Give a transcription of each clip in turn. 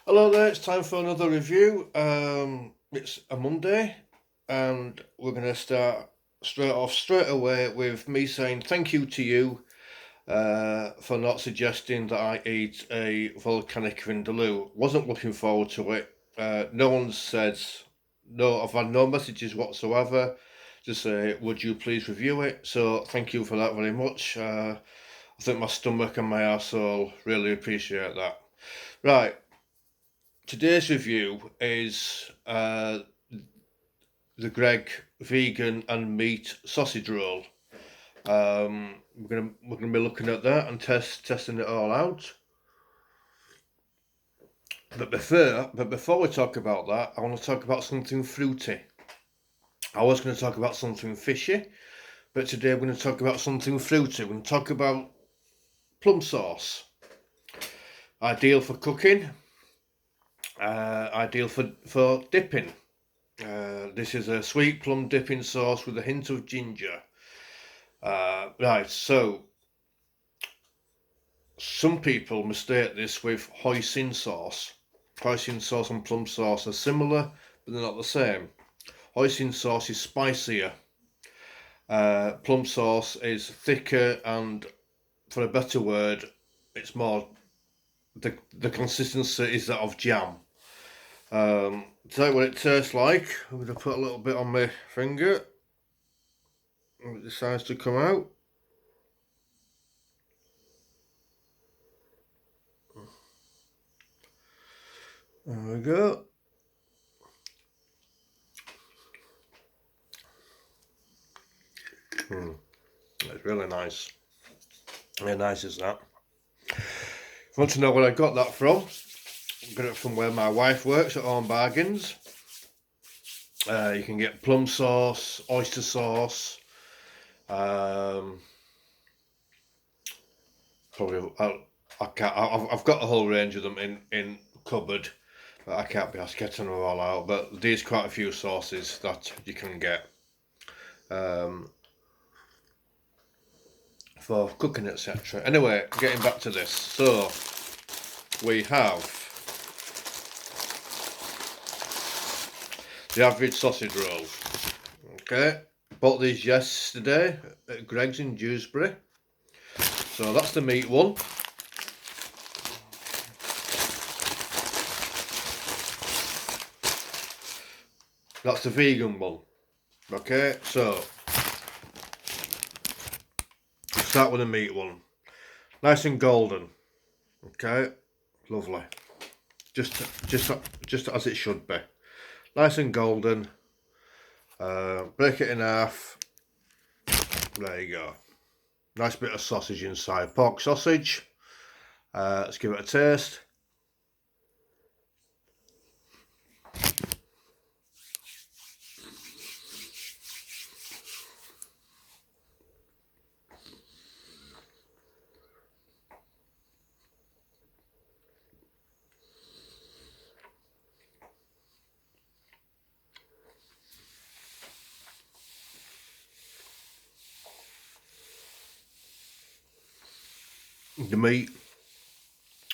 Hello there, it's time for another review. It's a Monday, and we're going to start straight away with me saying thank you to you for not suggesting that I eat a volcanic vindaloo. Wasn't looking forward to it. No one said no. I've had no messages whatsoever to say would you please review it. So thank you for that very much. I think my stomach and my arsehole really appreciate that. Right. Today's review is the Greg vegan and meat sausage roll. We're gonna be looking at that and testing it all out. But before we talk about that, I want to talk about something fruity. I was going to talk about something fishy, but today we're going to talk about something fruity. We're going to talk about plum sauce. Ideal for cooking. Ideal for dipping. This is a sweet plum dipping sauce with a hint of ginger. Right, so some people mistake this with hoisin sauce. Hoisin sauce and plum sauce are similar, but they're not the same. Hoisin sauce is spicier. Plum sauce is thicker, and for a better word, it's more. The consistency is that of jam. Tell you what it tastes like. I'm going to put a little bit on my finger. It decides to come out. There we go. It's really nice. Really nice is that. If you want to know where I got that from, I got it from where my wife works at Home Bargains. You can get plum sauce, oyster sauce. Probably I can't. I've got a whole range of them in cupboard, but I can't be asked getting them all out. But there's quite a few sauces that you can get for cooking, etc. Anyway, getting back to this. So we have the average sausage roll. Okay, bought these yesterday at Greg's in Dewsbury. So that's the meat one. That's the vegan one. Okay, so start with the meat one. Nice and golden. Okay, lovely. Just as it should be. Nice and golden. Break it in half. There you go. Nice bit of sausage inside. Pork sausage. Let's give it a taste. The meat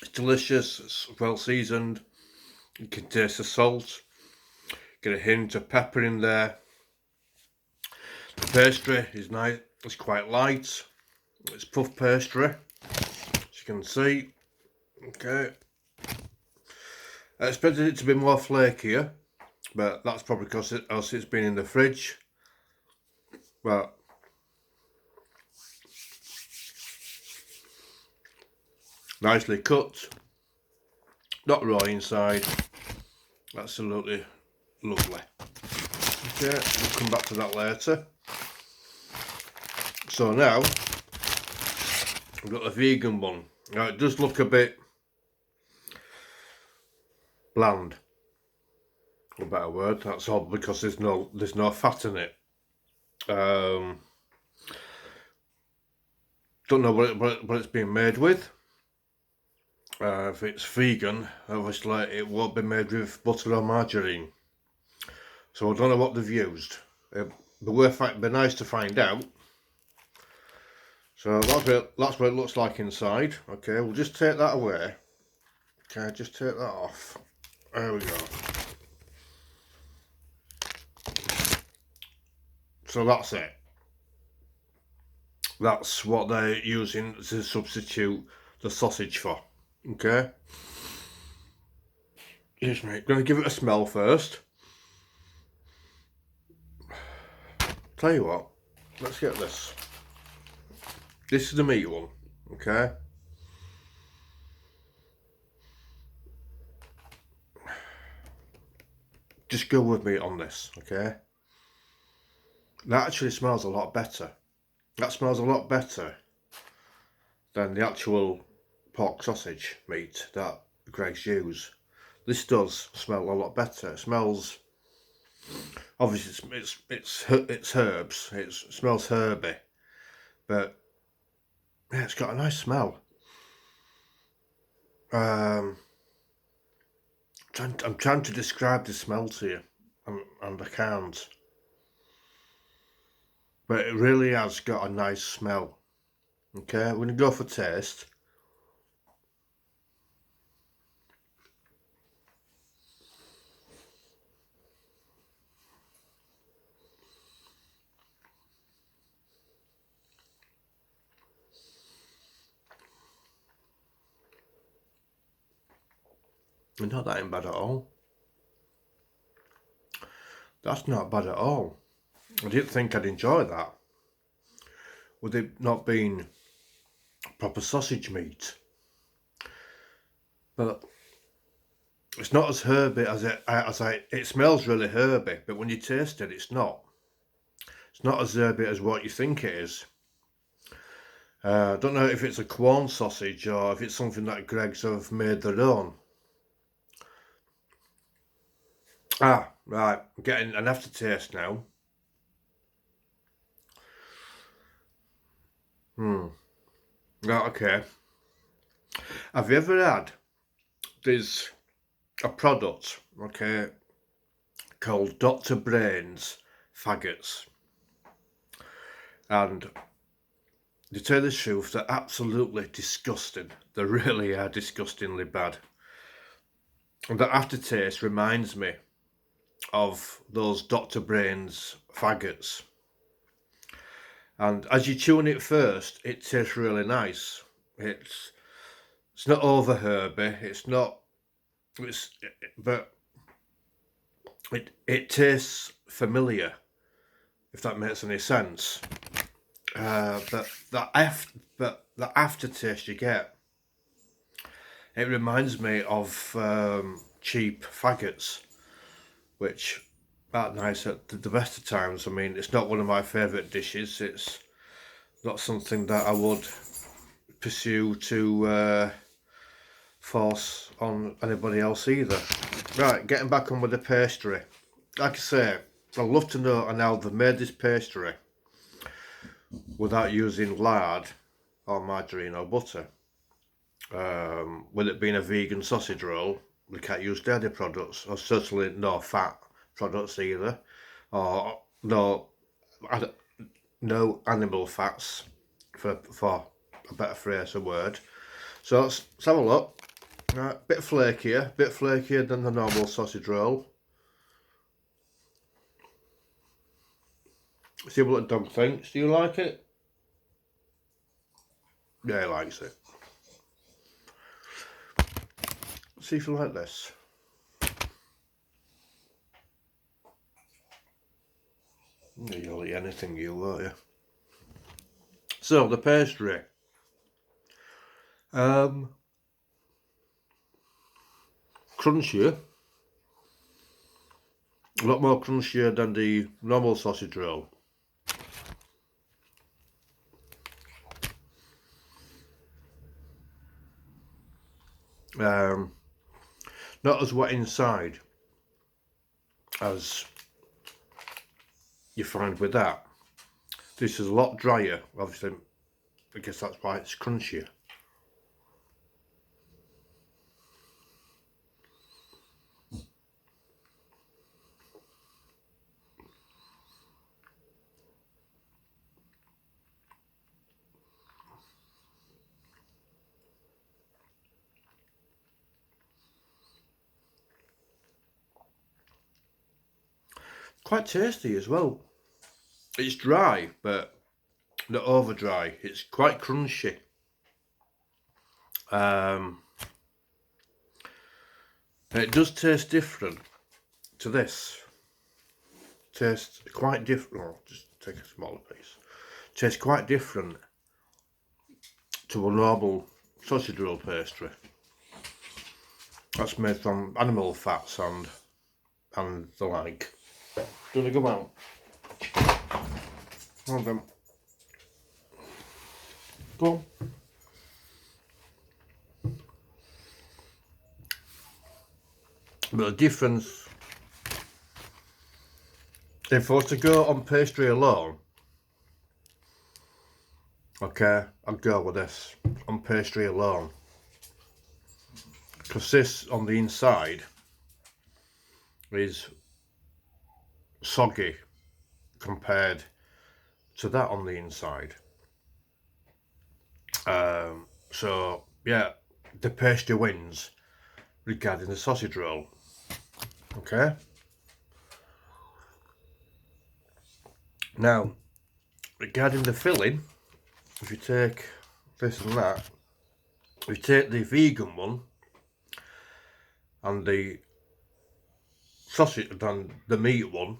is delicious. It's well seasoned. You can taste the salt. Get a hint of pepper in there. The pastry is nice. It's quite light. It's puff pastry, as you can see. Okay. I expected it to be more flakier, but that's probably because it's been in the fridge. But nicely cut, not raw inside. Absolutely lovely. Okay, we'll come back to that later. So now we've got the vegan one. Now it does look a bit bland. A better word. That's all because there's no fat in it. Don't know what it's being made with. If it's vegan, obviously it won't be made with butter or margarine. So I don't know what they've used. It'd be nice to find out. So that's what it looks like inside. Okay, we'll just take that away. Can I just take that off? There we go. So that's it. That's what they're using to substitute the sausage for. Okay. Excuse me. Going to give it a smell first. Tell you what. Let's get this. This is the meat one. Okay. Just go with me on this. Okay. That actually smells a lot better. That smells a lot better than the actual pork sausage meat that Greggs use. This does smell a lot better. It smells, obviously it's herbs. It smells herby, but yeah, it's got a nice smell. I'm trying to describe the smell to you, and I can't. But it really has got a nice smell. Okay, we're gonna go for taste. And not that ain't bad at all. That's not bad at all. I didn't think I'd enjoy that. With it not being proper sausage meat. But it's not as herby as it smells really herby, but when you taste it, it's not. It's not as herby as what you think it is. I don't know if it's a Quorn sausage or if it's something that Greggs have made their own. Ah, right, I'm getting an aftertaste now. Right, okay. Have you ever had, there's a product, okay, called Dr. Brain's faggots. And to tell the truth, they're absolutely disgusting. They really are disgustingly bad. And that aftertaste reminds me of those Dr. Brain's faggots. And as you're chewing it first, it tastes really nice. It's not over herby. But it tastes familiar, if that makes any sense. But the aftertaste you get, it reminds me of cheap faggots, which aren't nice at the best of times. I mean, it's not one of my favourite dishes. It's not something that I would pursue to force on anybody else either. Right, getting back on with the pastry. Like I say, I'd love to know how they've made this pastry without using lard or margarine or butter. With it being a vegan sausage roll, we can't use dairy products, or certainly no fat products either, or no animal fats, for a better phrase or word. So let's have a look. Right, bit flakier than the normal sausage roll. See what the dog thinks. Do you like it? Yeah, he likes it. See if you like this. You'll eat anything, won't you? So the pastry. Crunchier. A lot more crunchier than the normal sausage roll. Not as wet inside as you find with that. This is a lot drier, obviously. I guess that's why it's crunchier. quite tasty as well. It's dry, but not over dry. It's quite crunchy. And it does taste different to this. Tastes quite different. Oh, just take a smaller piece. Tastes quite different to a normal sausage roll pastry. That's made from animal fats and the like. Do you want to go out? Hold on. Go on. But the difference, if I was to go on pastry alone, okay, I'd go with this on pastry alone. Because this on the inside is soggy compared to that on the inside. So yeah, the pastry wins regarding the sausage roll. Okay. Now, regarding the filling, if you take this and that, if you take the vegan one and the sausage and the meat one,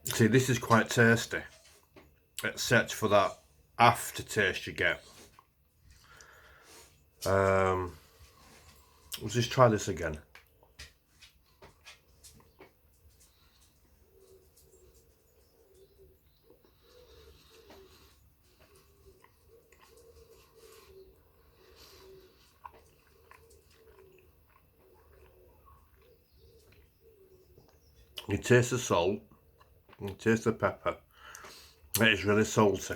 see, this is quite tasty, except for that aftertaste you get. Let's just try this again. You taste the salt, you taste the pepper. It is really salty.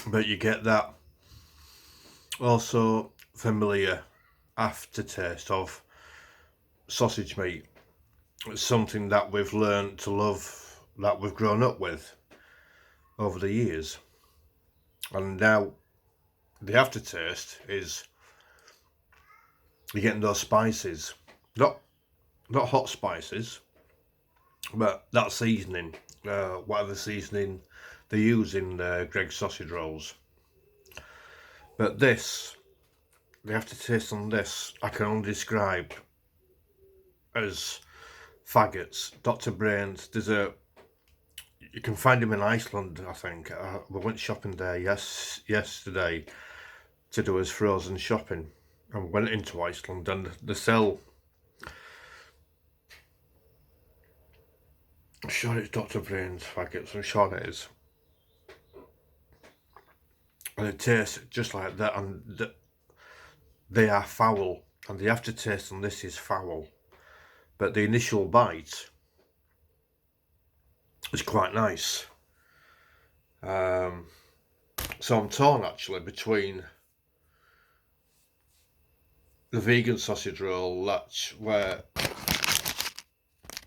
But you get that also familiar aftertaste of sausage meat. It's something that we've learned to love, that we've grown up with over the years. And now the aftertaste is you're getting those spices. Not hot spices, but that seasoning, whatever seasoning they use in Greg's sausage rolls. But this, the aftertaste on this, I can only describe as faggots. Dr. Brains, you can find him in Iceland, I think. We went shopping there yesterday to do his frozen shopping, and went into Iceland, and they sell, I'm sure it's Dr. Brains faggots, I'm sure it is. And it tastes just like that, and they are foul, and the aftertaste on this is foul. But the initial bite is quite nice. So I'm torn actually between the vegan sausage roll, that's where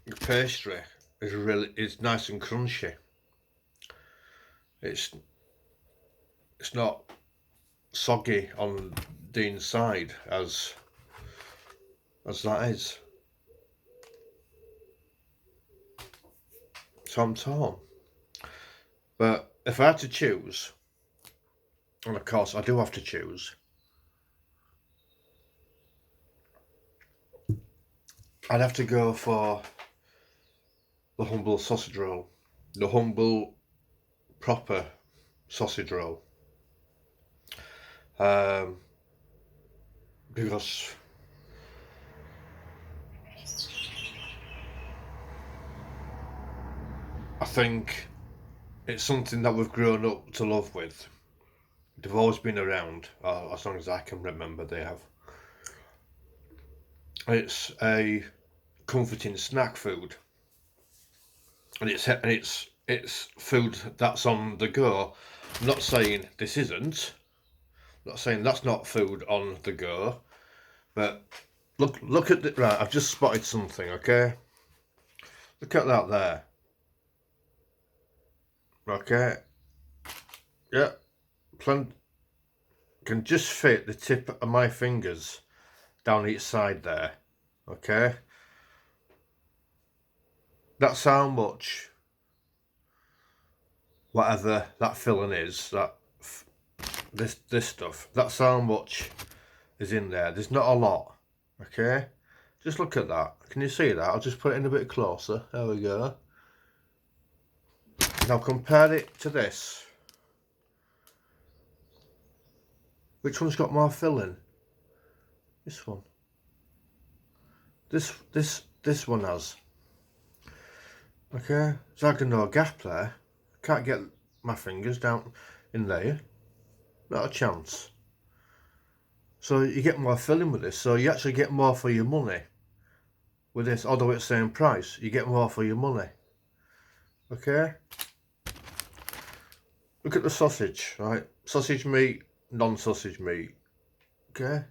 the pastry is nice and crunchy. It's not soggy on the inside as that is. So I'm torn. But if I had to choose, and of course I do have to choose, I'd have to go for the humble sausage roll. The humble, proper sausage roll. Because I think it's something that we've grown up to love with. They've always been around, as long as I can remember they have. It's a comforting snack food, and it's food that's on the go. I'm not saying this isn't. I'm not saying that's not food on the go, but look at the right. I've just spotted something. Okay, look at that there. Okay, yeah, can just fit the tip of my fingers down each side there. Okay, that's how much whatever that filling is, that this stuff, that's how much is in there. There's not a lot. Okay, just look at that. Can you see that? I'll just put it in a bit closer. There we go. Now compare it to this. Which one's got more filling? This one. This one has. Okay, so I can no gap there. Can't get my fingers down in there. Not a chance. So you get more filling with this. So you actually get more for your money with this, although it's the same price. You get more for your money. Okay. Look at the sausage, right? Sausage meat, non-sausage meat. Okay.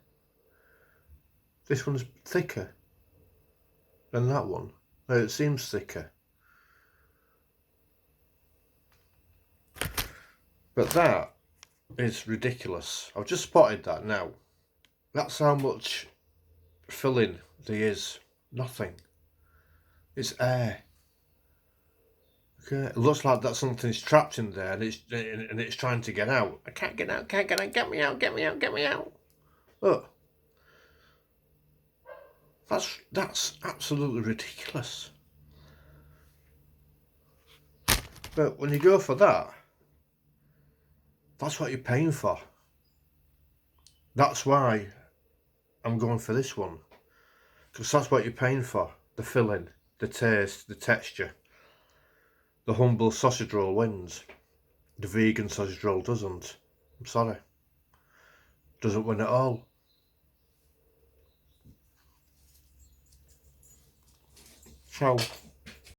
This one's thicker than that one. It seems thicker. But that is ridiculous. I've just spotted that now. That's how much filling there is. Nothing. It's air. Okay. It looks like that something's trapped in there and it's trying to get out. I can't get out, can't get out, get me out, get me out, get me out. Look. That's absolutely ridiculous. But when you go for that, that's what you're paying for. That's why I'm going for this one. Because that's what you're paying for. The filling, the taste, the texture. The humble sausage roll wins. The vegan sausage roll doesn't. I'm sorry. Doesn't win at all. Ciao.